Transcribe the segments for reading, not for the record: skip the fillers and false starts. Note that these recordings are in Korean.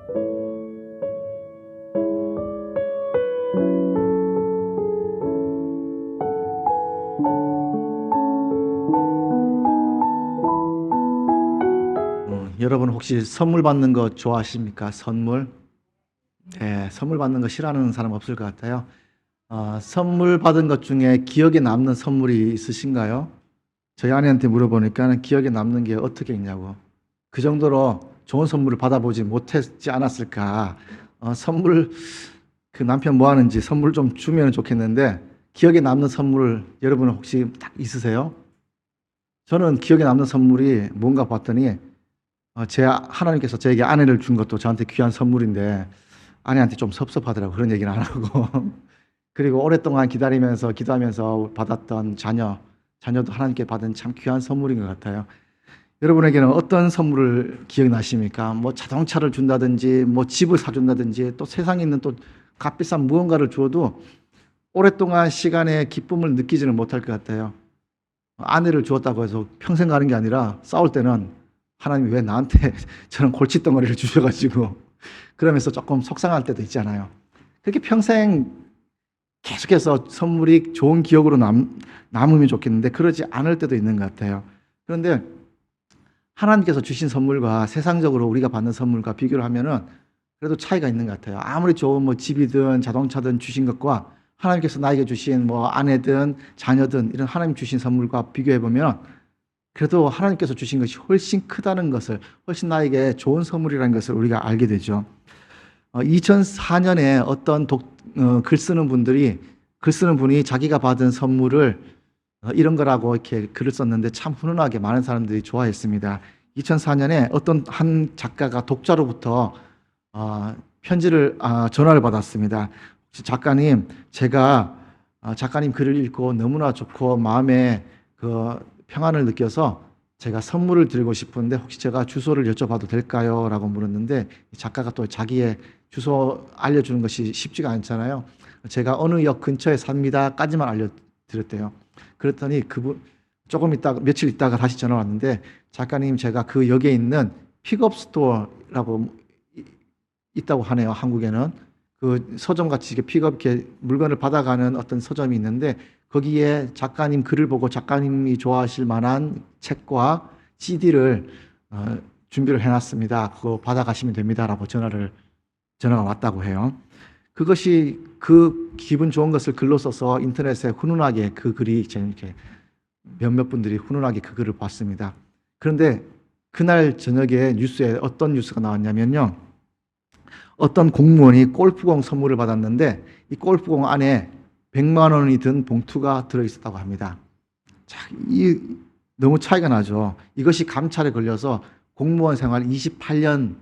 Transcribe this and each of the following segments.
여러분 혹시 선물 받는 거 좋아하십니까? 선물? 네, 선물 받는 거 싫어하는 사람 없을 것 같아요. 선물 받은 것 중에 기억에 남는 선물이 있으신가요? 저희 아내한테 물어보니까 기억에 남는 게 어떻게 있냐고. 그 정도로 좋은 선물을 받아보지 못했지 않았을까. 선물, 그 남편 뭐 하는지 선물 좀 주면 좋겠는데, 기억에 남는 선물 여러분 혹시 딱 있으세요? 저는 기억에 남는 선물이 뭔가 봤더니, 하나님께서 저에게 아내를 준 것도 저한테 귀한 선물인데, 아내한테 좀 섭섭하더라고. 그런 얘기는 안 하고. 그리고 오랫동안 기다리면서, 기도하면서 받았던 자녀도 하나님께 받은 참 귀한 선물인 것 같아요. 여러분에게는 어떤 선물을 기억나십니까? 뭐 자동차를 준다든지, 뭐 집을 사준다든지, 또 세상에 있는 또 값비싼 무언가를 주어도 오랫동안 시간의 기쁨을 느끼지는 못할 것 같아요. 아내를 주었다고 해서 평생 가는 게 아니라 싸울 때는 하나님이 왜 나한테 저런 골칫덩어리를 주셔가지고 그러면서 조금 속상할 때도 있잖아요. 그렇게 평생 계속해서 선물이 좋은 기억으로 남으면 좋겠는데 그러지 않을 때도 있는 것 같아요. 그런데 하나님께서 주신 선물과 세상적으로 우리가 받는 선물과 비교를 하면은 그래도 차이가 있는 것 같아요. 아무리 좋은 뭐 집이든 자동차든 주신 것과 하나님께서 나에게 주신 뭐 아내든 자녀든 이런 하나님 주신 선물과 비교해 보면 그래도 하나님께서 주신 것이 훨씬 크다는 것을, 훨씬 나에게 좋은 선물이라는 것을 우리가 알게 되죠. 2004년에 어떤 글 쓰는 분이 자기가 받은 선물을 이런 거라고 이렇게 글을 썼는데 참 훈훈하게 많은 사람들이 좋아했습니다. 2004년에 어떤 한 작가가 독자로부터 전화를 받았습니다. 작가님, 제가 작가님 글을 읽고 너무나 좋고 마음에 그 평안을 느껴서 제가 선물을 드리고 싶은데 혹시 제가 주소를 여쭤봐도 될까요? 라고 물었는데 작가가 또 자기의 주소 알려주는 것이 쉽지가 않잖아요. 제가 어느 역 근처에 삽니다까지만 알려드렸대요. 그랬더니 며칠 있다가 다시 전화 왔는데 작가님, 제가 그 역에 있는 픽업 스토어라고 있다고 하네요. 한국에는 그 서점같이 이렇게 물건을 받아가는 어떤 서점이 있는데 거기에 작가님 글을 보고 작가님이 좋아하실 만한 책과 CD를 준비를 해놨습니다. 그거 받아가시면 됩니다라고 전화가 왔다고 해요. 그것이 그 기분 좋은 것을 글로 써서 인터넷에 훈훈하게 그 글이 이렇게 몇몇 분들이 훈훈하게 그 글을 봤습니다. 그런데 그날 저녁에 뉴스에 어떤 뉴스가 나왔냐면요. 어떤 공무원이 골프공 선물을 받았는데 이 골프공 안에 100만 원이 든 봉투가 들어있었다고 합니다. 자, 너무 차이가 나죠. 이것이 감찰에 걸려서 공무원 생활 28년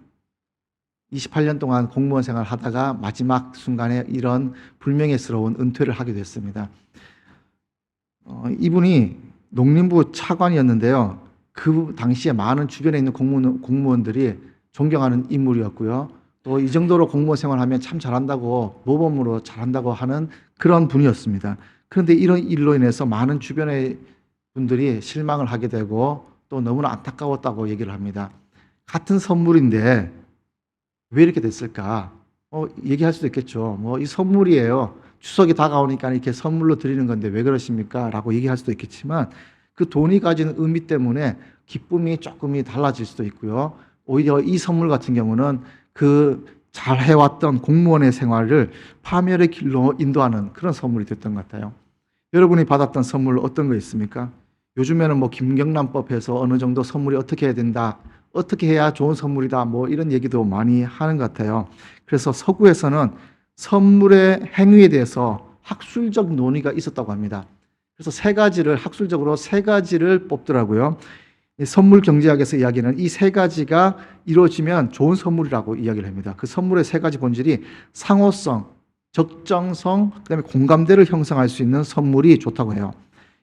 동안 공무원 생활을 하다가 마지막 순간에 이런 불명예스러운 은퇴를 하게 됐습니다. 이분이 농림부 차관이었는데요. 그 당시에 많은 주변에 있는 공무원들이 존경하는 인물이었고요. 또 이 정도로 공무원 생활하면 참 잘한다고, 모범으로 잘한다고 하는 그런 분이었습니다. 그런데 이런 일로 인해서 많은 주변의 분들이 실망을 하게 되고 또 너무나 안타까웠다고 얘기를 합니다. 같은 선물인데 왜 이렇게 됐을까? 얘기할 수도 있겠죠. 뭐 이 선물이에요. 추석이 다가오니까 이렇게 선물로 드리는 건데 왜 그러십니까? 라고 얘기할 수도 있겠지만 그 돈이 가지는 의미 때문에 기쁨이 조금이 달라질 수도 있고요. 오히려 이 선물 같은 경우는 그 잘 해왔던 공무원의 생활을 파멸의 길로 인도하는 그런 선물이 됐던 것 같아요. 여러분이 받았던 선물 어떤 거 있습니까? 요즘에는 뭐 김경란법에서 어느 정도 선물이 어떻게 해야 된다, 어떻게 해야 좋은 선물이다, 뭐 이런 얘기도 많이 하는 것 같아요. 그래서 서구에서는 선물의 행위에 대해서 학술적 논의가 있었다고 합니다. 그래서 학술적으로 세 가지를 뽑더라고요. 선물 경제학에서 이야기는 이 세 가지가 이루어지면 좋은 선물이라고 이야기를 합니다. 그 선물의 세 가지 본질이 상호성, 적정성, 그다음에 공감대를 형성할 수 있는 선물이 좋다고 해요.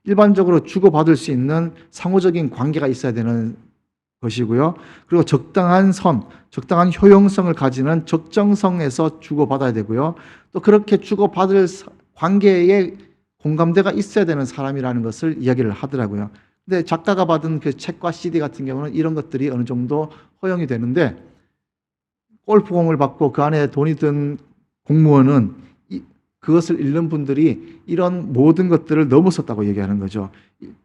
일반적으로 주고받을 수 있는 상호적인 관계가 있어야 되는 것이고요. 그리고 적당한 적당한 효용성을 가지는 적정성에서 주고받아야 되고요. 또 그렇게 주고받을 관계에 공감대가 있어야 되는 사람이라는 것을 이야기를 하더라고요. 근데 작가가 받은 그 책과 CD 같은 경우는 이런 것들이 어느 정도 허용이 되는데 골프공을 받고 그 안에 돈이 든 공무원은 그것을 잃는 분들이 이런 모든 것들을 넘어섰다고 얘기하는 거죠.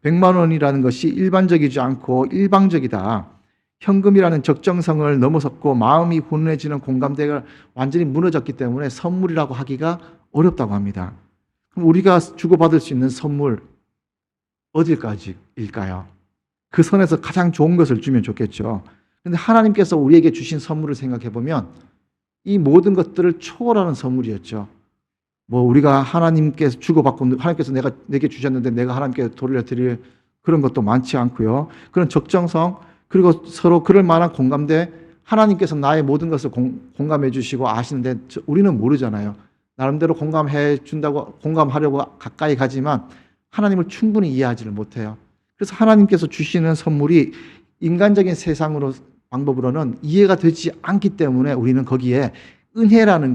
100만 원이라는 것이 일반적이지 않고 일방적이다. 현금이라는 적정성을 넘어섰고 마음이 훈훈해지는 공감대가 완전히 무너졌기 때문에 선물이라고 하기가 어렵다고 합니다. 그럼 우리가 주고받을 수 있는 선물 어디까지일까요? 그 선에서 가장 좋은 것을 주면 좋겠죠. 그런데 하나님께서 우리에게 주신 선물을 생각해 보면 이 모든 것들을 초월하는 선물이었죠. 뭐 우리가 하나님께서 주고받고 하나님께서 내게 주셨는데 내가 하나님께 돌려드릴 그런 것도 많지 않고요. 그런 적정성 그리고 서로 그럴 만한 공감대 하나님께서 나의 모든 것을 공감해 주시고 아시는데 우리는 모르잖아요. 나름대로 공감해 준다고 공감하려고 가까이 가지만 하나님을 충분히 이해하지를 못해요. 그래서 하나님께서 주시는 선물이 인간적인 세상으로 방법으로는 이해가 되지 않기 때문에 우리는 거기에 은혜라는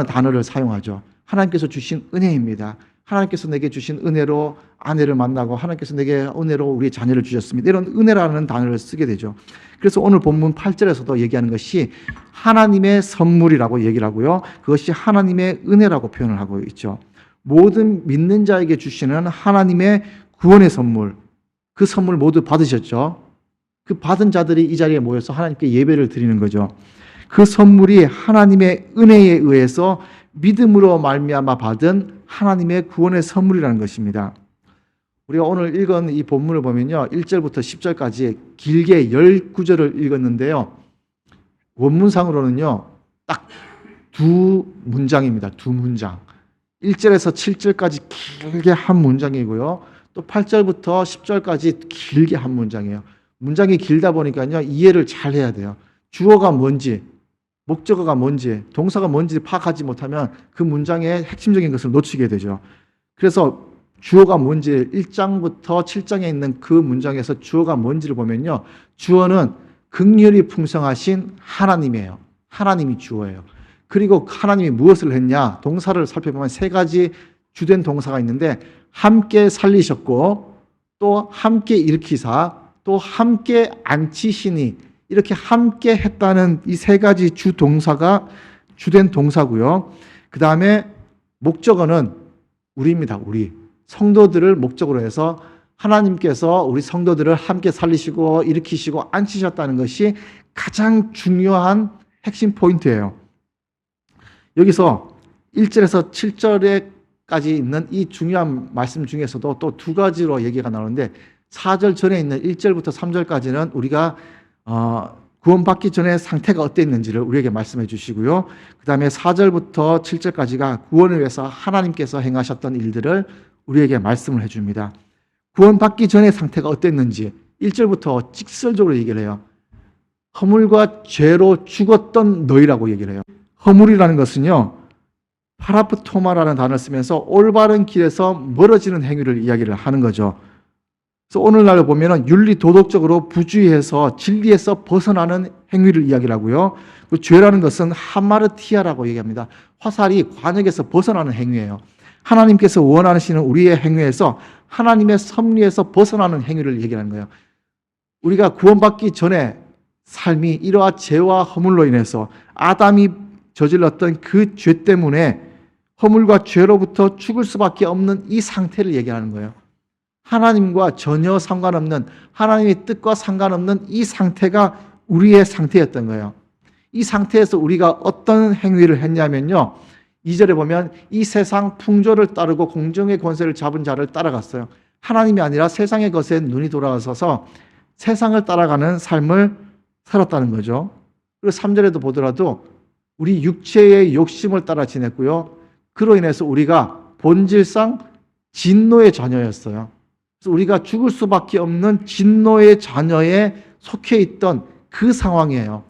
단어를 사용하죠. 하나님께서 주신 은혜입니다. 하나님께서 내게 주신 은혜로 아내를 만나고 하나님께서 내게 은혜로 우리의 자녀를 주셨습니다. 이런 은혜라는 단어를 쓰게 되죠. 그래서 오늘 본문 8절에서도 얘기하는 것이 하나님의 선물이라고 얘기를 하고요. 그것이 하나님의 은혜라고 표현을 하고 있죠. 모든 믿는 자에게 주시는 하나님의 구원의 선물, 그 선물 모두 받으셨죠. 그 받은 자들이 이 자리에 모여서 하나님께 예배를 드리는 거죠. 그 선물이 하나님의 은혜에 의해서 믿음으로 말미암아 받은 하나님의 구원의 선물이라는 것입니다. 우리가 오늘 읽은 이 본문을 보면요. 1절부터 10절까지 길게 10구절을 읽었는데요. 원문상으로는요. 딱 두 문장입니다. 두 문장. 1절에서 7절까지 길게 한 문장이고요. 또 8절부터 10절까지 길게 한 문장이에요. 문장이 길다 보니까요. 이해를 잘 해야 돼요. 주어가 뭔지, 목적어가 뭔지, 동사가 뭔지 파악하지 못하면 그 문장의 핵심적인 것을 놓치게 되죠. 그래서 주어가 뭔지 1장부터 7장에 있는 그 문장에서 주어가 뭔지를 보면요. 주어는 긍휼이 풍성하신 하나님이에요. 하나님이 주어예요. 그리고 하나님이 무엇을 했냐? 동사를 살펴보면 세 가지 주된 동사가 있는데 함께 살리셨고 또 함께 일으키사 또 함께 앉히시니 이렇게 함께 했다는 이 세 가지 주 동사가 주된 동사고요. 그 다음에 목적어는 우리입니다. 우리 성도들을 목적으로 해서 하나님께서 우리 성도들을 함께 살리시고 일으키시고 앉히셨다는 것이 가장 중요한 핵심 포인트예요. 여기서 1절에서 7절에까지 있는 이 중요한 말씀 중에서도 또 두 가지로 얘기가 나오는데 4절 전에 있는 1절부터 3절까지는 우리가 구원받기 전에 상태가 어땠는지를 우리에게 말씀해 주시고요. 그 다음에 4절부터 7절까지가 구원을 위해서 하나님께서 행하셨던 일들을 우리에게 말씀을 해줍니다. 구원받기 전의 상태가 어땠는지 1절부터 직설적으로 얘기를 해요. 허물과 죄로 죽었던 너희라고 얘기를 해요. 허물이라는 것은요. 파라프토마라는 단어를 쓰면서 올바른 길에서 멀어지는 행위를 이야기를 하는 거죠. 그래서 오늘날 보면은 윤리 도덕적으로 부주의해서 진리에서 벗어나는 행위를 이야기를 하고요. 그 죄라는 것은 하마르티아라고 얘기합니다. 화살이 관역에서 벗어나는 행위예요. 하나님께서 원하시는 우리의 행위에서 하나님의 섭리에서 벗어나는 행위를 얘기하는 거예요. 우리가 구원받기 전에 삶이 이러한 죄와 허물로 인해서 아담이 저질렀던 그 죄 때문에 허물과 죄로부터 죽을 수밖에 없는 이 상태를 얘기하는 거예요. 하나님과 전혀 상관없는 하나님의 뜻과 상관없는 이 상태가 우리의 상태였던 거예요. 이 상태에서 우리가 어떤 행위를 했냐면요. 2절에 보면 이 세상 풍조를 따르고 공정의 권세를 잡은 자를 따라갔어요. 하나님이 아니라 세상의 것에 눈이 돌아서서 세상을 따라가는 삶을 살았다는 거죠. 그리고 3절에도 보더라도 우리 육체의 욕심을 따라 지냈고요. 그로 인해서 우리가 본질상 진노의 자녀였어요. 그래서 우리가 죽을 수밖에 없는 진노의 자녀에 속해 있던 그 상황이에요.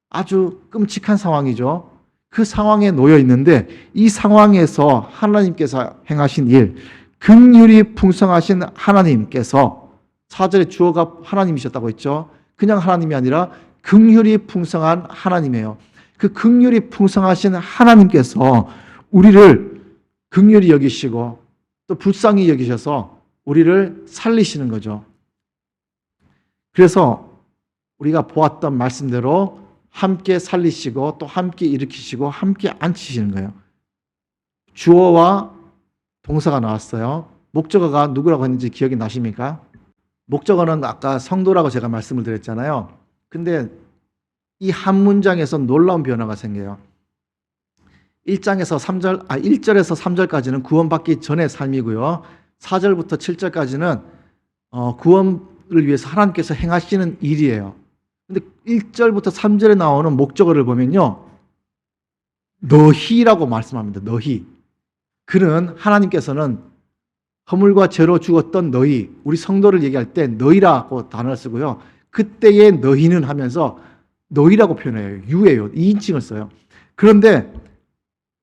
아주 끔찍한 상황이죠. 그 상황에 놓여 있는데 이 상황에서 하나님께서 행하신 일, 긍휼이 풍성하신 하나님께서 4절에 주어가 하나님이셨다고 했죠. 그냥 하나님이 아니라 긍휼이 풍성한 하나님이에요. 그 긍휼이 풍성하신 하나님께서 우리를 긍휼히 여기시고 또 불쌍히 여기셔서 우리를 살리시는 거죠. 그래서 우리가 보았던 말씀대로 함께 살리시고 또 함께 일으키시고 함께 앉히시는 거예요. 주어와 동사가 나왔어요. 목적어가 누구라고 했는지 기억이 나십니까? 목적어는 아까 성도라고 제가 말씀을 드렸잖아요. 근데 이 한 문장에서 놀라운 변화가 생겨요. 1절에서 3절까지는 구원받기 전의 삶이고요. 4절부터 7절까지는 구원을 위해서 하나님께서 행하시는 일이에요. 근데 1절부터 3절에 나오는 목적어를 보면요. 너희라고 말씀합니다. 너희. 그는 하나님께서는 허물과 죄로 죽었던 너희, 우리 성도를 얘기할 때 너희라고 단어를 쓰고요. 그때의 너희는 하면서 너희라고 표현해요. 유예요. 2인칭을 써요. 그런데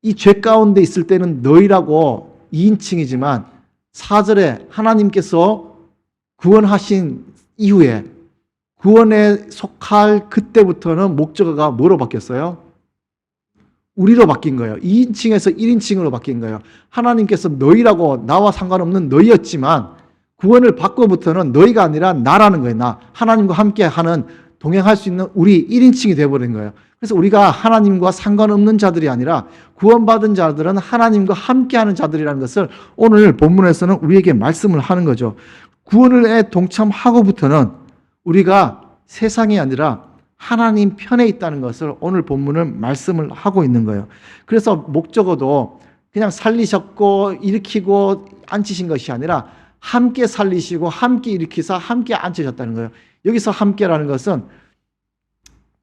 이 죄 가운데 있을 때는 너희라고 2인칭이지만 4절에 하나님께서 구원하신 이후에 구원에 속할 그때부터는 목적어가 뭐로 바뀌었어요? 우리로 바뀐 거예요. 2인칭에서 1인칭으로 바뀐 거예요. 하나님께서 너희라고 나와 상관없는 너희였지만 구원을 받고부터는 너희가 아니라 나라는 거예요. 나. 하나님과 함께 하는 동행할 수 있는 우리 1인칭이 되어버린 거예요. 그래서 우리가 하나님과 상관없는 자들이 아니라 구원받은 자들은 하나님과 함께하는 자들이라는 것을 오늘 본문에서는 우리에게 말씀을 하는 거죠. 구원에 동참하고부터는 우리가 세상이 아니라 하나님 편에 있다는 것을 오늘 본문은 말씀을 하고 있는 거예요. 그래서 목적어도 그냥 살리셨고 일으키고 앉히신 것이 아니라 함께 살리시고 함께 일으키사 함께 앉히셨다는 거예요. 여기서 함께라는 것은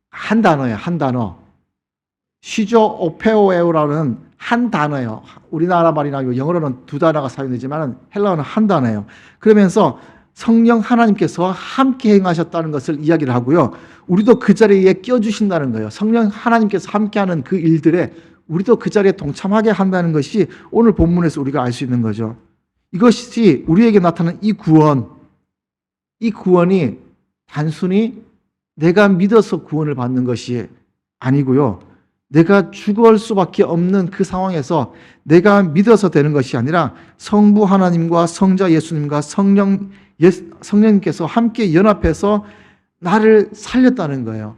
한 단어예요. 한 단어. 시조 오페오에오라는 한 단어예요. 우리나라 말이나 영어로는 두 단어가 사용되지만 헬라어는 한 단어예요. 그러면서 성령 하나님께서 함께 행하셨다는 것을 이야기를 하고요. 우리도 그 자리에 껴주신다는 거예요. 성령 하나님께서 함께하는 그 일들에 우리도 그 자리에 동참하게 한다는 것이 오늘 본문에서 우리가 알 수 있는 거죠. 이것이 우리에게 나타나는 이 구원이 단순히 내가 믿어서 구원을 받는 것이 아니고요. 내가 죽을 수밖에 없는 그 상황에서 내가 믿어서 되는 것이 아니라 성부 하나님과 성자 예수님과 성령님께서 함께 연합해서 나를 살렸다는 거예요.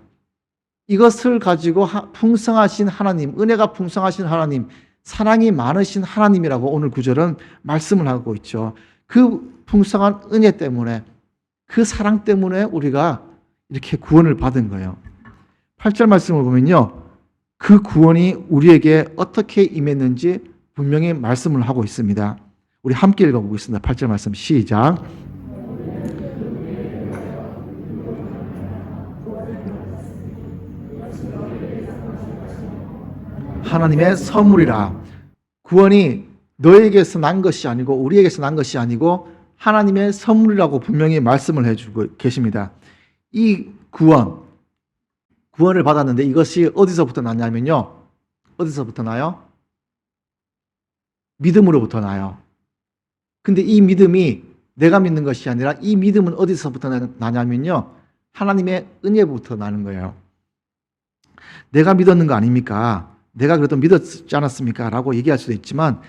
이것을 가지고 풍성하신 하나님, 은혜가 풍성하신 하나님, 사랑이 많으신 하나님이라고 오늘 구절은 말씀을 하고 있죠. 그 풍성한 은혜 때문에, 그 사랑 때문에 우리가 이렇게 구원을 받은 거예요. 8절 말씀을 보면요. 그 구원이 우리에게 어떻게 임했는지 분명히 말씀을 하고 있습니다. 우리 함께 읽어보겠습니다. 8절 말씀 시작. 하나님의 선물이라. 구원이 너에게서 난 것이 아니고 우리에게서 난 것이 아니고 하나님의 선물이라고 분명히 말씀을 해주고 계십니다. 이 구원을 받았는데 이것이 어디서부터 났냐면요. 어디서부터 나요? 믿음으로부터 나요. 근데 이 믿음이 내가 믿는 것이 아니라 이 믿음은 어디서부터 나냐면요. 하나님의 은혜부터 나는 거예요. 내가 믿었는 거 아닙니까? 내가 그래도 믿었지 않았습니까? 라고 얘기할 수도 있지만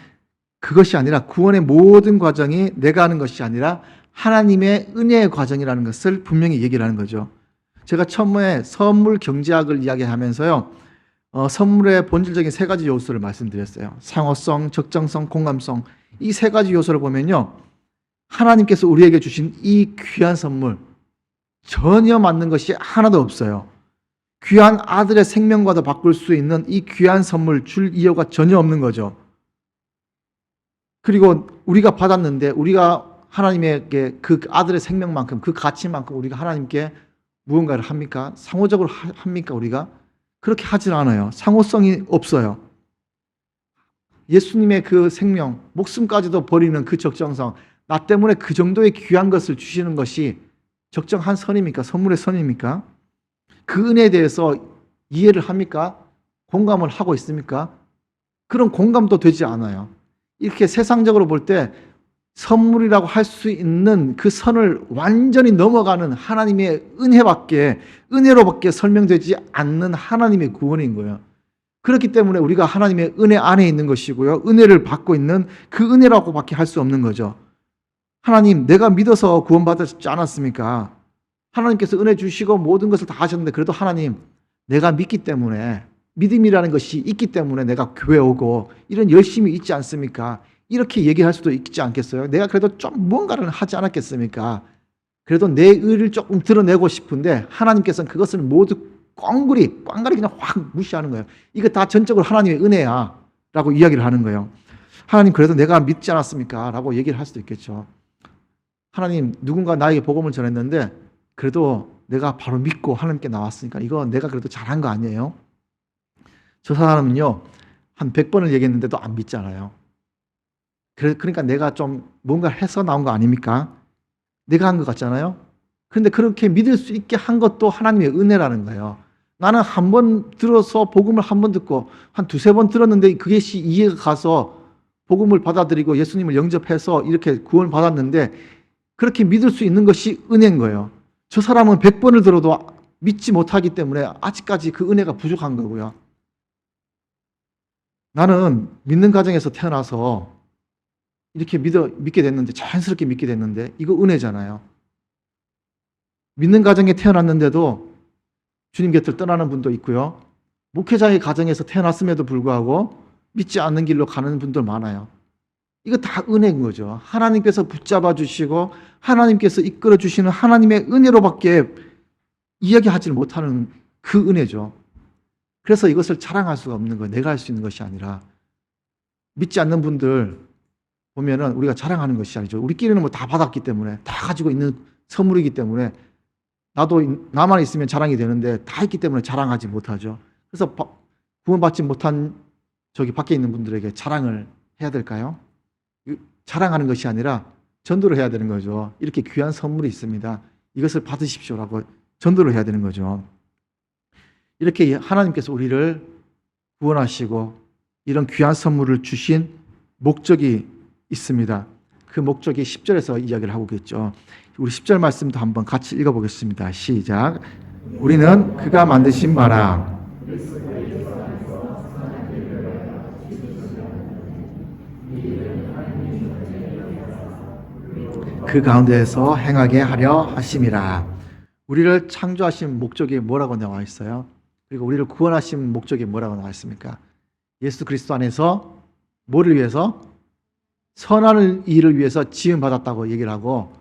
그것이 아니라 구원의 모든 과정이 내가 하는 것이 아니라 하나님의 은혜의 과정이라는 것을 분명히 얘기를 하는 거죠. 제가 처음에 선물 경제학을 이야기하면서요. 선물의 본질적인 세 가지 요소를 말씀드렸어요. 상호성, 적정성, 공감성. 이 세 가지 요소를 보면요. 하나님께서 우리에게 주신 이 귀한 선물 전혀 맞는 것이 하나도 없어요. 귀한 아들의 생명과도 바꿀 수 있는 이 귀한 선물 줄 이유가 전혀 없는 거죠. 그리고 우리가 받았는데 우리가 하나님에게 그 아들의 생명만큼 그 가치만큼 우리가 하나님께 무언가를 합니까? 상호적으로 합니까? 우리가? 그렇게 하진 않아요. 상호성이 없어요. 예수님의 그 생명, 목숨까지도 버리는 그 적정성, 나 때문에 그 정도의 귀한 것을 주시는 것이 적정한 선입니까? 선물의 선입니까? 그 은혜에 대해서 이해를 합니까? 공감을 하고 있습니까? 그런 공감도 되지 않아요. 이렇게 세상적으로 볼 때 선물이라고 할 수 있는 그 선을 완전히 넘어가는 하나님의 은혜로밖에 설명되지 않는 하나님의 구원인 거예요. 그렇기 때문에 우리가 하나님의 은혜 안에 있는 것이고요. 은혜를 받고 있는 그 은혜라고밖에 할 수 없는 거죠. 하나님, 내가 믿어서 구원받았지 않았습니까? 하나님께서 은혜 주시고 모든 것을 다 하셨는데 그래도 하나님, 내가 믿기 때문에, 믿음이라는 것이 있기 때문에 내가 교회 오고 이런 열심이 있지 않습니까? 이렇게 얘기할 수도 있지 않겠어요? 내가 그래도 좀 뭔가를 하지 않았겠습니까? 그래도 내 의를 조금 드러내고 싶은데 하나님께서는 그것을 모두 꽝가리 그냥 확 무시하는 거예요. 이거 다 전적으로 하나님의 은혜야 라고 이야기를 하는 거예요. 하나님, 그래도 내가 믿지 않았습니까? 라고 얘기를 할 수도 있겠죠. 하나님, 누군가 나에게 복음을 전했는데 그래도 내가 바로 믿고 하나님께 나왔으니까 이거 내가 그래도 잘한 거 아니에요? 저 사람은요, 한 100번을 얘기했는데도 안 믿잖아요. 그러니까 내가 좀 뭔가 해서 나온 거 아닙니까? 내가 한 것 같잖아요. 그런데 그렇게 믿을 수 있게 한 것도 하나님의 은혜라는 거예요. 나는 한 번 들어서 복음을 한 번 듣고 한 두세 번 들었는데 그것이 이해가 가서 복음을 받아들이고 예수님을 영접해서 이렇게 구원을 받았는데 그렇게 믿을 수 있는 것이 은혜인 거예요. 저 사람은 100번을 들어도 믿지 못하기 때문에 아직까지 그 은혜가 부족한 거고요. 나는 믿는 가정에서 태어나서 이렇게 믿게 됐는데, 자연스럽게 믿게 됐는데 이거 은혜잖아요. 믿는 가정에 태어났는데도 주님 곁을 떠나는 분도 있고요. 목회자의 가정에서 태어났음에도 불구하고 믿지 않는 길로 가는 분들 많아요. 이거 다 은혜인 거죠. 하나님께서 붙잡아 주시고 하나님께서 이끌어 주시는 하나님의 은혜로밖에 이야기하지 못하는 그 은혜죠. 그래서 이것을 자랑할 수가 없는 거예요. 내가 할 수 있는 것이 아니라. 믿지 않는 분들 보면은 우리가 자랑하는 것이 아니죠. 우리끼리는 뭐 다 받았기 때문에, 다 가지고 있는 선물이기 때문에 나만 있으면 자랑이 되는데 다 있기 때문에 자랑하지 못하죠. 그래서 구원받지 못한 저기 밖에 있는 분들에게 자랑을 해야 될까요? 자랑하는 것이 아니라 전도를 해야 되는 거죠. 이렇게 귀한 선물이 있습니다. 이것을 받으십시오라고 전도를 해야 되는 거죠. 이렇게 하나님께서 우리를 구원하시고 이런 귀한 선물을 주신 목적이 있습니다. 그 목적이 10절에서 이야기를 하고 있겠죠. 우리 10절 말씀도 한번 같이 읽어보겠습니다. 시작. 우리는 그가 만드신 바라. 그 가운데에서 행하게 하려 하심이라. 우리를 창조하신 목적이 뭐라고 나와 있어요? 그리고 우리를 구원하신 목적이 뭐라고 나와 있습니까? 예수 그리스도 안에서 뭐를 위해서? 선한 일을 위해서 지음받았다고 얘기를 하고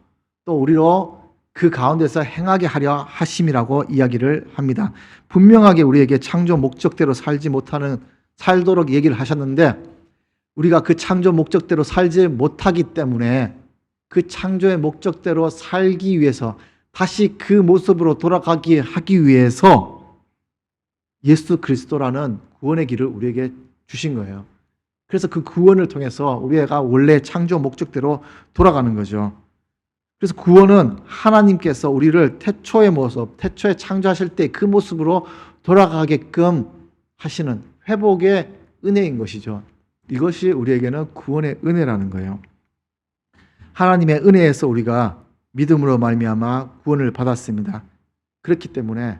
또 우리로 그 가운데서 행하게 하려 하심이라고 이야기를 합니다. 분명하게 우리에게 창조 목적대로 살도록 얘기를 하셨는데 우리가 그 창조 목적대로 살지 못하기 때문에 그 창조의 목적대로 살기 위해서 다시 그 모습으로 돌아가게 하기 위해서 예수 그리스도라는 구원의 길을 우리에게 주신 거예요. 그래서 그 구원을 통해서 우리가 원래 창조 목적대로 돌아가는 거죠. 그래서 구원은 하나님께서 우리를 태초의 모습, 태초에 창조하실 때 그 모습으로 돌아가게끔 하시는 회복의 은혜인 것이죠. 이것이 우리에게는 구원의 은혜라는 거예요. 하나님의 은혜에서 우리가 믿음으로 말미암아 구원을 받았습니다. 그렇기 때문에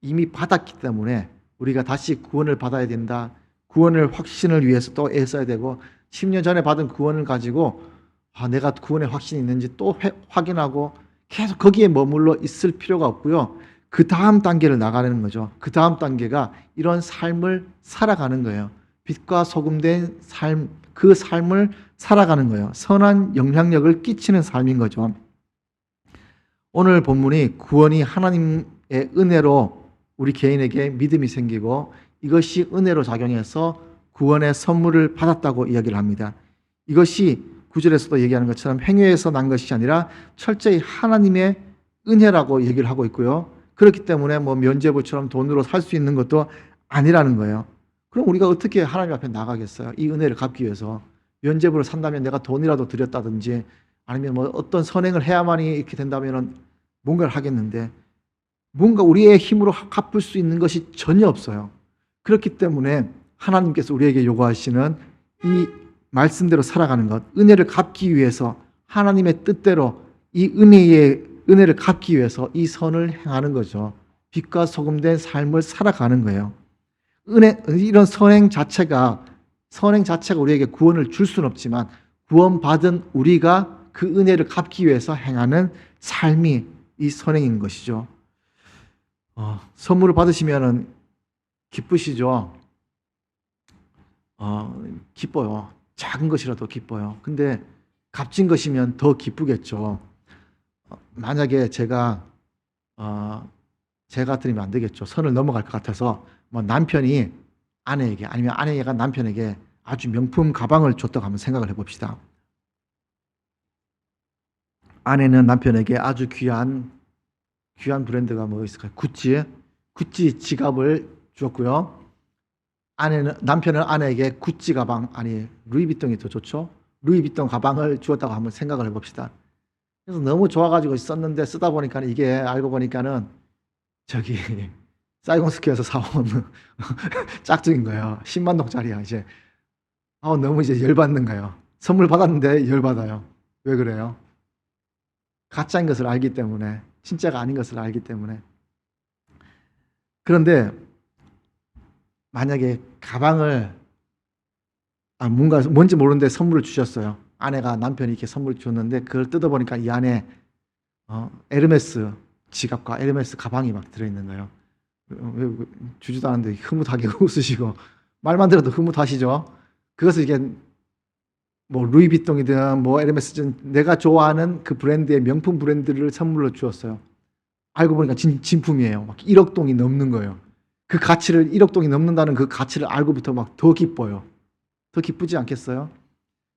이미 받았기 때문에 우리가 다시 구원을 받아야 된다. 구원을 확신을 위해서 또 애써야 되고 10년 전에 받은 구원을 가지고 내가 구원의 확신이 있는지 또 확인하고 계속 거기에 머물러 있을 필요가 없고요. 그 다음 단계를 나가는 거죠. 그 다음 단계가 이런 삶을 살아가는 거예요. 빛과 소금 된 삶, 그 삶을 살아가는 거예요. 선한 영향력을 끼치는 삶인 거죠. 오늘 본문이 구원이 하나님의 은혜로 우리 개인에게 믿음이 생기고 이것이 은혜로 작용해서 구원의 선물을 받았다고 이야기를 합니다. 이것이 9절에서도 얘기하는 것처럼 행위에서 난 것이 아니라 철저히 하나님의 은혜라고 얘기를 하고 있고요. 그렇기 때문에 뭐 면죄부처럼 돈으로 살 수 있는 것도 아니라는 거예요. 그럼 우리가 어떻게 하나님 앞에 나가겠어요? 이 은혜를 갚기 위해서. 면죄부를 산다면 내가 돈이라도 드렸다든지 아니면 뭐 어떤 선행을 해야만이 이렇게 된다면 뭔가를 하겠는데 뭔가 우리의 힘으로 갚을 수 있는 것이 전혀 없어요. 그렇기 때문에 하나님께서 우리에게 요구하시는 이 말씀대로 살아가는 것, 은혜를 갚기 위해서 하나님의 뜻대로 이 은혜를 갚기 위해서 이 선을 행하는 거죠. 빛과 소금 된 삶을 살아가는 거예요. 이런 선행 자체가 우리에게 구원을 줄 수는 없지만 구원받은 우리가 그 은혜를 갚기 위해서 행하는 삶이 이 선행인 것이죠. 선물을 받으시면은 기쁘시죠? 기뻐요. 작은 것이라도 기뻐요. 근데 값진 것이면 더 기쁘겠죠. 만약에 제가 드리면 안 되겠죠. 선을 넘어갈 것 같아서 뭐 남편이 아내에게 아니면 아내가 남편에게 아주 명품 가방을 줬다고 한번 생각을 해봅시다. 아내는 남편에게 아주 귀한 브랜드가 뭐 있을까요? 구찌 지갑을 주었고요. 남편은 아내에게 구찌 가방, 아니 루이비통이 더 좋죠. 루이비통 가방을 주었다고 한번 생각을 해봅시다. 그래서 너무 좋아가지고 썼는데 쓰다 보니까 이게 알고 보니까는 저기 사이공스퀘어에서 사온 짝퉁인 거예요. 10만 동짜리야 이제. 너무 이제 열받는 거예요. 선물 받았는데 열받아요. 왜 그래요? 가짜인 것을 알기 때문에, 진짜가 아닌 것을 알기 때문에. 그런데 만약에 가방을 뭔지 모르는데 선물을 주셨어요. 아내가 남편이 이렇게 선물을 줬는데 그걸 뜯어보니까 이 안에 에르메스 지갑과 에르메스 가방이 막 들어있는 거예요. 왜 주지도 않았는데 흐뭇하게 웃으시고, 말만 들어도 흐뭇하시죠. 그것을 이게 뭐 루이비통이든 뭐 에르메스든 내가 좋아하는 그 브랜드의 명품 브랜드를 선물로 주었어요. 알고 보니까 진품이에요. 막 1억 동이 넘는 거예요. 그 가치를 1억 동이 넘는다는 그 가치를 알고부터 막 더 기뻐요. 더 기쁘지 않겠어요?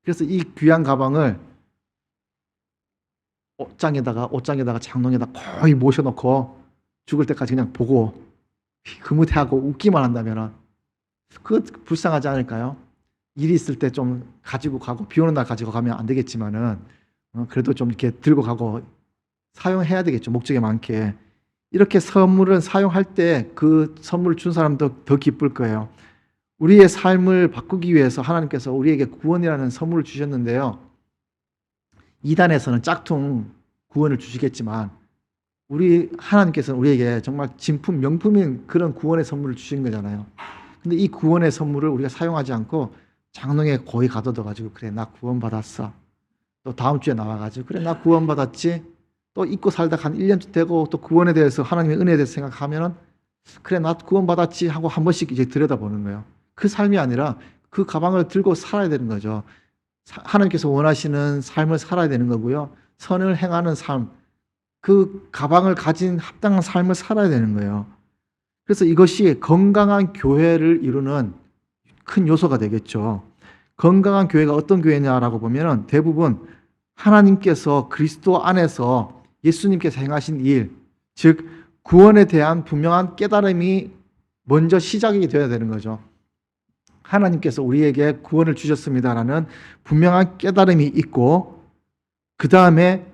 그래서 이 귀한 가방을 옷장에다가 장롱에다 거의 모셔놓고 죽을 때까지 그냥 보고 흐뭇해하고 웃기만 한다면 그거 불쌍하지 않을까요? 일이 있을 때 좀 가지고 가고, 비 오는 날 가지고 가면 안 되겠지만은 그래도 좀 이렇게 들고 가고 사용해야 되겠죠. 목적에 많게. 이렇게 선물은 사용할 때 그 선물을 준 사람도 더 기쁠 거예요. 우리의 삶을 바꾸기 위해서 하나님께서 우리에게 구원이라는 선물을 주셨는데요. 이단에서는 짝퉁 구원을 주시겠지만 하나님께서는 우리에게 정말 진품, 명품인 그런 구원의 선물을 주신 거잖아요. 근데 이 구원의 선물을 우리가 사용하지 않고 장롱에 거의 가둬둬가지고, 그래 나 구원받았어. 또 다음 주에 나와가지고 그래 나 구원받았지. 또 잊고 살다 한 1년 되고 또 구원에 대해서, 하나님의 은혜에 대해서 생각하면은 그래 나 구원받았지 하고 한 번씩 이제 들여다보는 거예요. 그 삶이 아니라 그 가방을 들고 살아야 되는 거죠. 하나님께서 원하시는 삶을 살아야 되는 거고요. 선을 행하는 삶, 그 가방을 가진 합당한 삶을 살아야 되는 거예요. 그래서 이것이 건강한 교회를 이루는 큰 요소가 되겠죠. 건강한 교회가 어떤 교회냐라고 보면은 대부분 하나님께서 그리스도 안에서 예수님께서 행하신 일, 즉 구원에 대한 분명한 깨달음이 먼저 시작이 되어야 되는 거죠. 하나님께서 우리에게 구원을 주셨습니다라는 분명한 깨달음이 있고, 그 다음에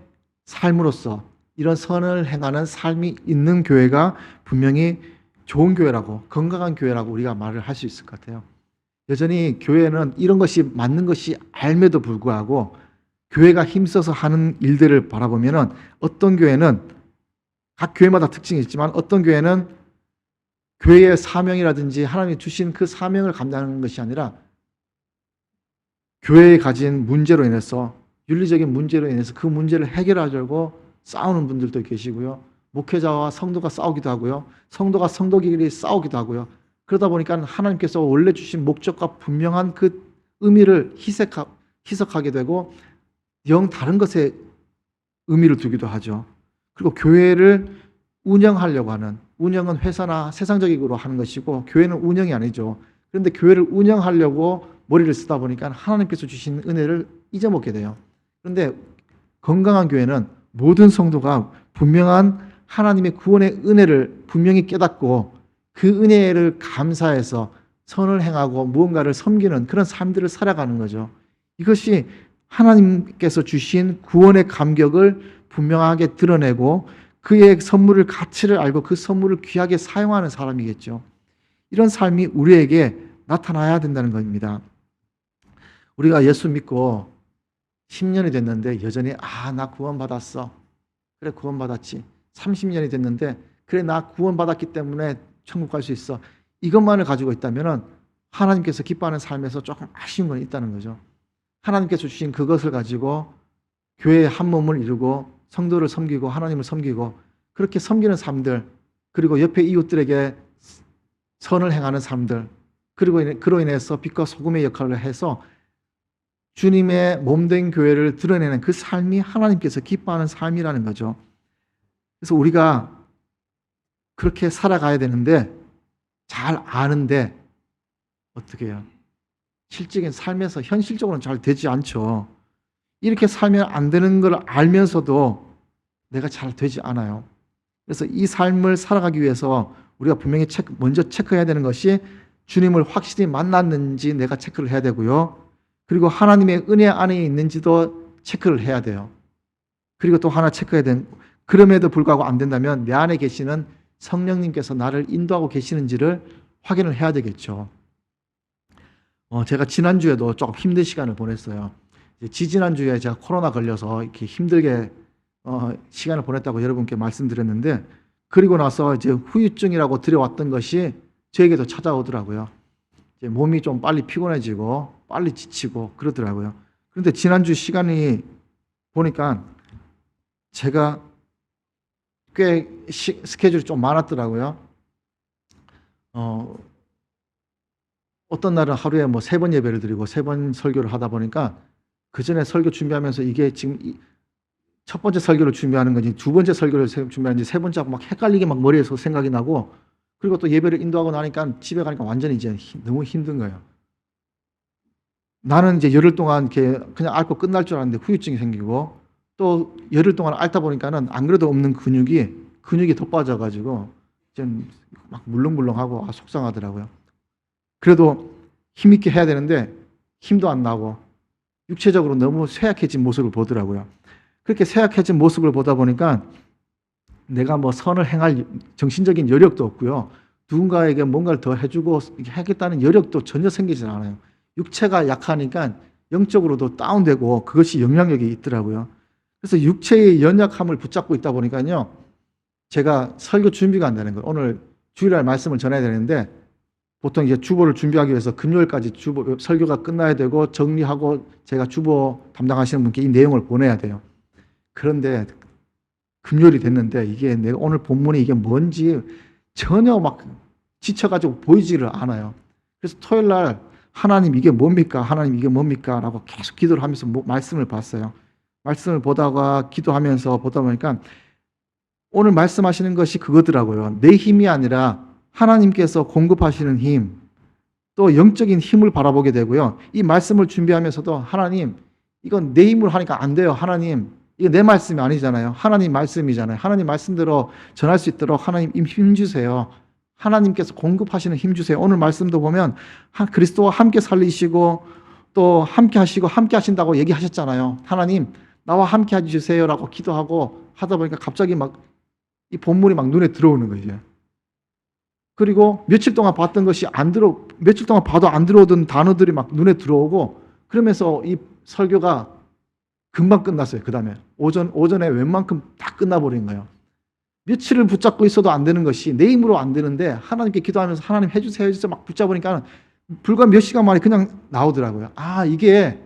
삶으로서 이런 선을 행하는 삶이 있는 교회가 분명히 좋은 교회라고, 건강한 교회라고 우리가 말을 할 수 있을 것 같아요. 여전히 교회는 이런 것이 맞는 것이 알매도 불구하고 교회가 힘써서 하는 일들을 바라보면은, 어떤 교회는 각 교회마다 특징이 있지만 어떤 교회는 교회의 사명이라든지 하나님이 주신 그 사명을 감당하는 것이 아니라 교회에 가진 문제로 인해서, 윤리적인 문제로 인해서 그 문제를 해결하려고 싸우는 분들도 계시고요. 목회자와 성도가 싸우기도 하고요. 성도가 성도끼리 싸우기도 하고요. 그러다 보니까 하나님께서 원래 주신 목적과 분명한 그 의미를 희석하게 되고 영 다른 것에 의미를 두기도 하죠. 그리고 교회를 운영하려고 하는, 운영은 회사나 세상적으로 하는 것이고 교회는 운영이 아니죠. 그런데 교회를 운영하려고 머리를 쓰다 보니까 하나님께서 주신 은혜를 잊어먹게 돼요. 그런데 건강한 교회는 모든 성도가 분명한 하나님의 구원의 은혜를 분명히 깨닫고 그 은혜를 감사해서 선을 행하고 무언가를 섬기는 그런 삶들을 살아가는 거죠. 이것이 하나님께서 주신 구원의 감격을 분명하게 드러내고 그의 선물을, 가치를 알고 그 선물을 귀하게 사용하는 사람이겠죠. 이런 삶이 우리에게 나타나야 된다는 겁니다. 우리가 예수 믿고 10년이 됐는데 여전히 나 구원받았어. 그래 구원받았지. 30년이 됐는데 그래 나 구원받았기 때문에 천국 갈 수 있어. 이것만을 가지고 있다면 하나님께서 기뻐하는 삶에서 조금 아쉬운 건 있다는 거죠. 하나님께서 주신 그것을 가지고 교회의 한 몸을 이루고 성도를 섬기고 하나님을 섬기고 그렇게 섬기는 삶들, 그리고 옆에 이웃들에게 선을 행하는 사람들, 그리고 그로 인해서 빛과 소금의 역할을 해서 주님의 몸된 교회를 드러내는 그 삶이 하나님께서 기뻐하는 삶이라는 거죠. 그래서 우리가 그렇게 살아가야 되는데 잘 아는데 어떻게 해요? 실질적인 삶에서 현실적으로는 잘 되지 않죠. 이렇게 살면 안 되는 걸 알면서도 내가 잘 되지 않아요. 그래서 이 삶을 살아가기 위해서 우리가 분명히 먼저 체크해야 되는 것이 주님을 확실히 만났는지 내가 체크를 해야 되고요. 그리고 하나님의 은혜 안에 있는지도 체크를 해야 돼요. 그리고 또 하나 체크해야 되는, 그럼에도 불구하고 안 된다면 내 안에 계시는 성령님께서 나를 인도하고 계시는지를 확인을 해야 되겠죠. 제가 지난주에도 조금 힘든 시간을 보냈어요. 지지난주에 제가 코로나 걸려서 이렇게 힘들게 시간을 보냈다고 여러분께 말씀드렸는데, 그리고 나서 이제 후유증이라고 들여왔던 것이 저에게도 찾아오더라고요. 이제 몸이 좀 빨리 피곤해지고 빨리 지치고 그러더라고요. 그런데 지난주 시간이 보니까 제가 꽤 스케줄이 좀 많았더라고요. 어떤 날은 하루에 뭐 3번 예배를 드리고 3번 설교를 하다 보니까 그 전에 설교 준비하면서 이게 지금 첫 번째 설교를 준비하는 건지 두 번째 설교를 준비하는지 세 번째 하고 막 헷갈리게 막 머리에서 생각이 나고, 그리고 또 예배를 인도하고 나니까 집에 가니까 완전히 이제 너무 힘든 거예요. 나는 이제 열흘 동안 이렇게 그냥 앓고 끝날 줄 알았는데 후유증이 생기고, 또 열흘 동안 앓다 보니까는 안 그래도 없는 근육이 더 빠져가지고 좀 막 물렁물렁하고 속상하더라고요. 그래도 힘있게 해야 되는데 힘도 안 나고 육체적으로 너무 쇠약해진 모습을 보더라고요. 그렇게 쇠약해진 모습을 보다 보니까 내가 뭐 선을 행할 정신적인 여력도 없고요. 누군가에게 뭔가를 더 해주고 하겠다는 여력도 전혀 생기지 않아요. 육체가 약하니까 영적으로도 다운되고 그것이 영향력이 있더라고요. 그래서 육체의 연약함을 붙잡고 있다 보니까요. 제가 설교 준비가 안 되는 거예요. 오늘 주일날 말씀을 전해야 되는데 보통 이제 주보를 준비하기 위해서 금요일까지 설교가 끝나야 되고 정리하고 제가 주보 담당하시는 분께 이 내용을 보내야 돼요. 그런데 금요일이 됐는데 이게 내가 오늘 본문이 이게 뭔지 전혀 막 지쳐가지고 보이지를 않아요. 그래서 토요일날 하나님 이게 뭡니까? 하나님 이게 뭡니까? 라고 계속 기도를 하면서 말씀을 봤어요. 말씀을 보다가 기도하면서 보다 보니까 오늘 말씀하시는 것이 그거더라고요. 내 힘이 아니라 하나님께서 공급하시는 힘, 또 영적인 힘을 바라보게 되고요. 이 말씀을 준비하면서도 하나님, 이건 내 힘으로 하니까 안 돼요. 하나님, 이거 내 말씀이 아니잖아요. 하나님 말씀이잖아요. 하나님 말씀대로 전할 수 있도록 하나님 힘 주세요. 하나님께서 공급하시는 힘 주세요. 오늘 말씀도 보면 그리스도와 함께 살리시고 또 함께 하시고 함께 하신다고 얘기하셨잖아요. 하나님, 나와 함께 해주세요라고 기도하고 하다 보니까 갑자기 막 이 본문이 막 눈에 들어오는 거예요. 그리고 며칠 동안 봤던 것이 며칠 동안 봐도 안 들어오던 단어들이 막 눈에 들어오고, 그러면서 이 설교가 금방 끝났어요. 그 다음에 오전에 웬만큼 다 끝나버린 거예요. 며칠을 붙잡고 있어도 안 되는 것이 내 힘으로 안 되는데 하나님께 기도하면서 하나님 해주세요 막 붙잡으니까 불과 몇 시간 만에 그냥 나오더라고요. 아, 이게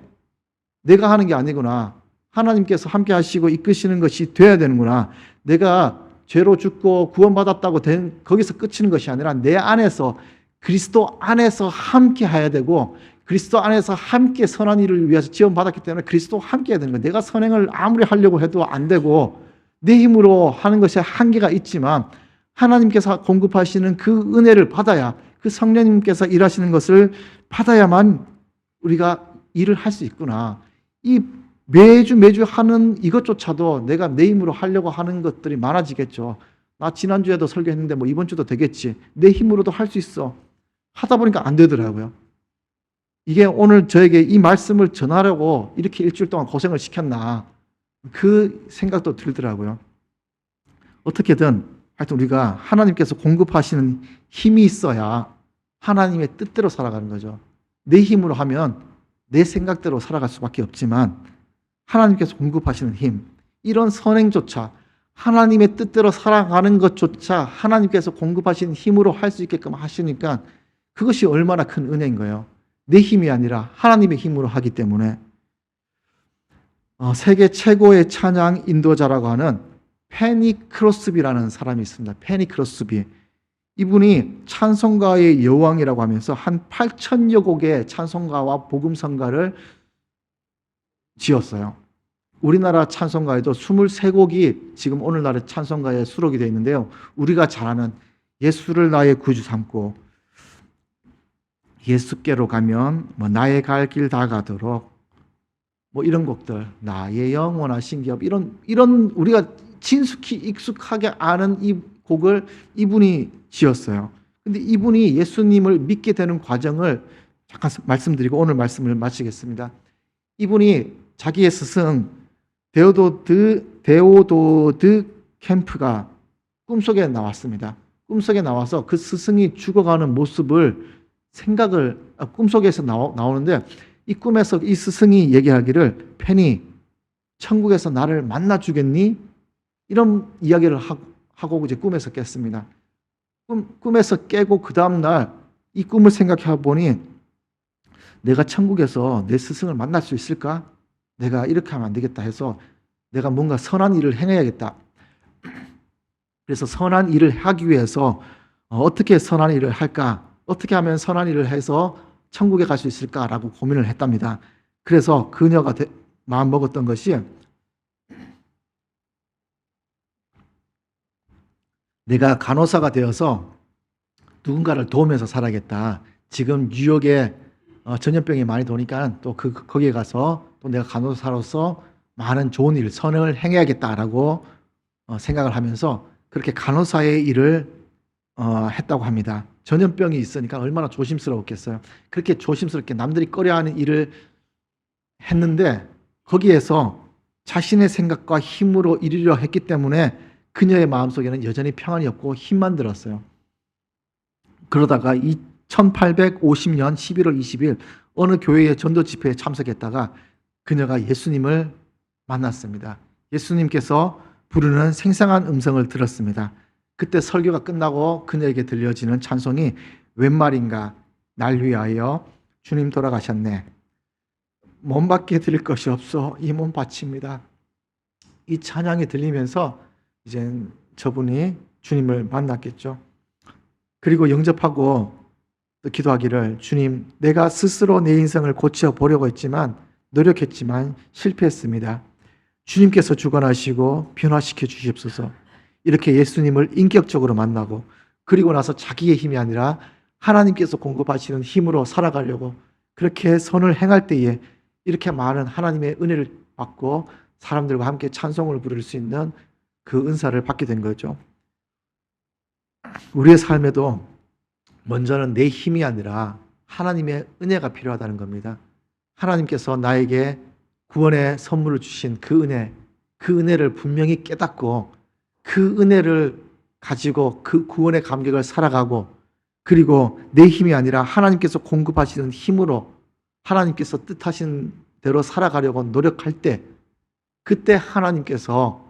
내가 하는 게 아니구나. 하나님께서 함께 하시고 이끄시는 것이 돼야 되는구나. 내가 죄로 죽고 구원받았다고 거기서 끝이는 것이 아니라 내 안에서 그리스도 안에서 함께 해야 되고, 그리스도 안에서 함께 선한 일을 위해서 지원받았기 때문에 그리스도 함께 해야 되는 거예요. 내가 선행을 아무리 하려고 해도 안 되고 내 힘으로 하는 것에 한계가 있지만 하나님께서 공급하시는 그 은혜를 받아야, 그 성령님께서 일하시는 것을 받아야만 우리가 일을 할 수 있구나. 이 매주 하는 이것조차도 내가 내 힘으로 하려고 하는 것들이 많아지겠죠. 나 지난주에도 설교했는데 뭐 이번 주도 되겠지. 내 힘으로도 할 수 있어. 하다 보니까 안 되더라고요. 이게 오늘 저에게 이 말씀을 전하려고 이렇게 일주일 동안 고생을 시켰나, 그 생각도 들더라고요. 어떻게든 하여튼 우리가 하나님께서 공급하시는 힘이 있어야 하나님의 뜻대로 살아가는 거죠. 내 힘으로 하면 내 생각대로 살아갈 수밖에 없지만 하나님께서 공급하시는 힘, 이런 선행조차, 하나님의 뜻대로 살아가는 것조차 하나님께서 공급하시는 힘으로 할 수 있게끔 하시니까 그것이 얼마나 큰 은혜인 거예요. 내 힘이 아니라 하나님의 힘으로 하기 때문에. 세계 최고의 찬양 인도자라고 하는 페니 크로스비라는 사람이 있습니다. 페니 크로스비. 이분이 찬송가의 여왕이라고 하면서 한 8천여 곡의 찬송가와 복음성가를 지었어요. 우리나라 찬송가에도 23곡이 지금 오늘날의 찬송가에 수록이 되어 있는데요. 우리가 잘 아는 예수를 나의 구주 삼고 예수께로 가면 나의 갈 길 다 가도록 이런 곡들, 나의 영원하신 기업, 이런 우리가 친숙히 익숙하게 아는 이 곡을 이분이 지었어요. 근데 이분이 예수님을 믿게 되는 과정을 잠깐 말씀드리고 오늘 말씀을 마치겠습니다. 이분이 자기의 스승 데오도드 캠프가 꿈속에 나왔습니다. 꿈속에 나와서 그 스승이 죽어가는 모습을 꿈속에서 나오는데, 이 꿈에서 이 스승이 얘기하기를, 펜이 천국에서 나를 만나 주겠니? 이런 이야기를 하고 이제 꿈에서 깼습니다. 꿈에서 깨고 그 다음날 이 꿈을 생각해 보니, 내가 천국에서 내 스승을 만날 수 있을까? 내가 이렇게 하면 안 되겠다 해서 내가 뭔가 선한 일을 행해야겠다. 그래서 선한 일을 하기 위해서 어떻게 선한 일을 할까? 어떻게 하면 선한 일을 해서 천국에 갈 수 있을까라고 고민을 했답니다. 그래서 그녀가 마음 먹었던 것이, 내가 간호사가 되어서 누군가를 도우면서 살아야겠다. 지금 뉴욕에 전염병이 많이 도니까 또 거기에 가서 또 내가 간호사로서 많은 좋은 일, 선을 행해야겠다라고 생각을 하면서 그렇게 간호사의 일을 했다고 합니다. 전염병이 있으니까 얼마나 조심스러웠겠어요. 그렇게 조심스럽게 남들이 꺼려하는 일을 했는데 거기에서 자신의 생각과 힘으로 이루려 했기 때문에 그녀의 마음속에는 여전히 평안이 없고 힘만 들었어요. 그러다가 1850년 11월 20일 어느 교회의 전도 집회에 참석했다가 그녀가 예수님을 만났습니다. 예수님께서 부르는 생생한 음성을 들었습니다. 그때 설교가 끝나고 그녀에게 들려지는 찬송이, 웬 말인가 날 위하여 주님 돌아가셨네, 몸밖에 드릴 것이 없어 이 몸 바칩니다. 이 찬양이 들리면서 이제 저분이 주님을 만났겠죠. 그리고 영접하고 또 기도하기를, 주님, 내가 스스로 내 인생을 고쳐보려고 했지만 노력했지만 실패했습니다. 주님께서 주관하시고 변화시켜 주시옵소서. 이렇게 예수님을 인격적으로 만나고, 그리고 나서 자기의 힘이 아니라 하나님께서 공급하시는 힘으로 살아가려고 그렇게 선을 행할 때에 이렇게 많은 하나님의 은혜를 받고 사람들과 함께 찬송을 부를 수 있는 그 은사를 받게 된 거죠. 우리의 삶에도 먼저는 내 힘이 아니라 하나님의 은혜가 필요하다는 겁니다. 하나님께서 나에게 구원의 선물을 주신 그 은혜를 분명히 깨닫고 그 은혜를 가지고 그 구원의 감격을 살아가고, 그리고 내 힘이 아니라 하나님께서 공급하시는 힘으로 하나님께서 뜻하신 대로 살아가려고 노력할 때, 그때 하나님께서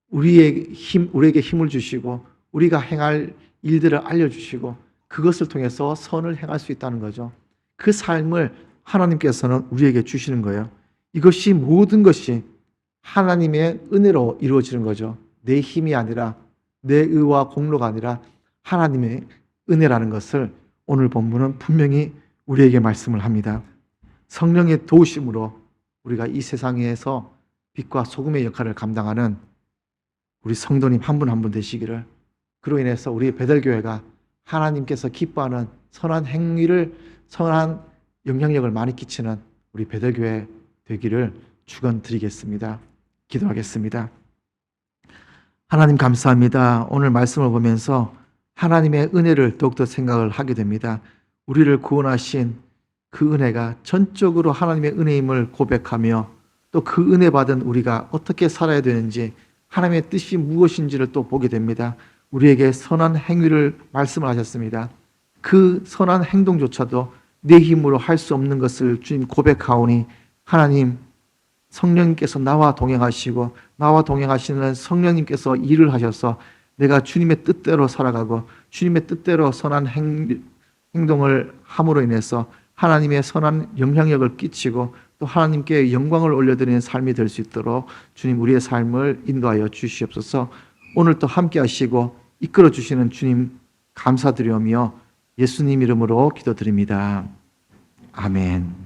우리에게 힘을 주시고 우리가 행할 일들을 알려주시고 그것을 통해서 선을 행할 수 있다는 거죠. 그 삶을 하나님께서는 우리에게 주시는 거예요. 이것이 모든 것이 하나님의 은혜로 이루어지는 거죠. 내 힘이 아니라, 내 의와 공로가 아니라 하나님의 은혜라는 것을 오늘 본문은 분명히 우리에게 말씀을 합니다. 성령의 도우심으로 우리가 이 세상에서 빛과 소금의 역할을 감당하는 우리 성도님 한 분 한 분 되시기를, 그로 인해서 우리 베델교회가 하나님께서 기뻐하는 선한 행위를, 선한 영향력을 많이 끼치는 우리 베델교회 되기를 축원드리겠습니다. 기도하겠습니다. 하나님 감사합니다. 오늘 말씀을 보면서 하나님의 은혜를 더욱더 생각을 하게 됩니다. 우리를 구원하신 그 은혜가 전적으로 하나님의 은혜임을 고백하며 또 그 은혜 받은 우리가 어떻게 살아야 되는지, 하나님의 뜻이 무엇인지를 또 보게 됩니다. 우리에게 선한 행위를 말씀을 하셨습니다. 그 선한 행동조차도 내 힘으로 할 수 없는 것을 주님 고백하오니, 하나님 성령님께서 나와 동행하시고 나와 동행하시는 성령님께서 일을 하셔서 내가 주님의 뜻대로 살아가고 주님의 뜻대로 선한 행동을 함으로 인해서 하나님의 선한 영향력을 끼치고 또 하나님께 영광을 올려드리는 삶이 될 수 있도록 주님 우리의 삶을 인도하여 주시옵소서. 오늘 또 함께 하시고 이끌어 주시는 주님 감사드리오며 예수님 이름으로 기도드립니다. 아멘.